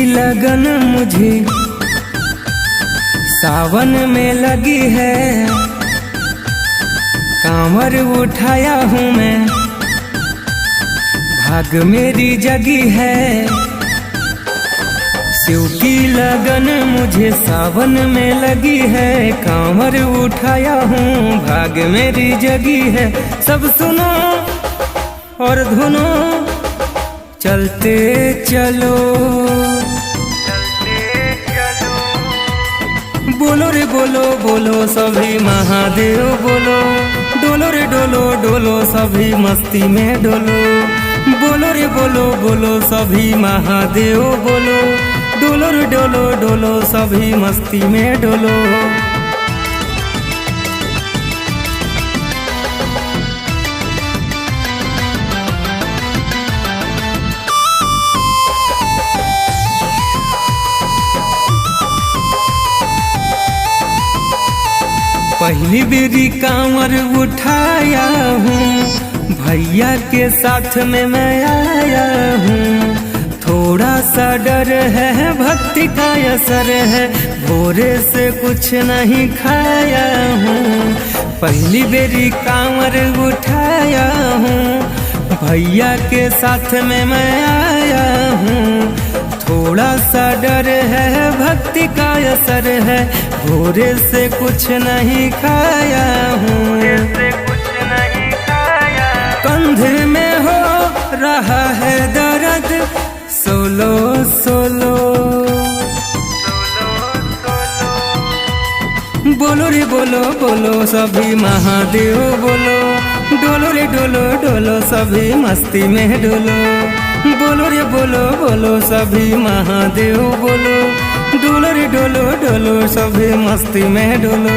लगन मुझे सावन में लगी है, कांवर उठाया हूँ मैं, भाग मेरी जगी है। शिव की लगन मुझे सावन में लगी है, कांवर उठाया हूँ, भाग मेरी जगी है। सब सुनो और धुनो, चलते चलो, बोलो रे बोलो बोलो सभी महादेव बोलो, डोलो रे डोलो डोलो सभी मस्ती में डोलो, बोलो रे बोलो बोलो सभी महादेव बोलो, डोलो रे डोलो डोलो सभी मस्ती में डोलो। पहली बेरी कांवर उठाया हूँ, भैया के साथ में मैं आया हूँ। थोड़ा सा डर है, भक्ति का असर है, भोरे से कुछ नहीं खाया हूँ। पहली बेरी कांवर उठाया हूँ, भैया के साथ में मैं आया हूँ। थोड़ा सा डर है, भक्ति का असर है, भोरे से कुछ नहीं खाया हूँ। कंधे में हो रहा है दर्द, सोलो सोलो, बोलो रे बोलो बोलो सभी महादेव बोलो, डोलो रे डोलो डोलो सभी मस्ती में डोलो, बोलो रे बोलो बोलो सभी महादेव बोलो, डोलो रे डोलो डोलो सभी मस्ती में डोलो।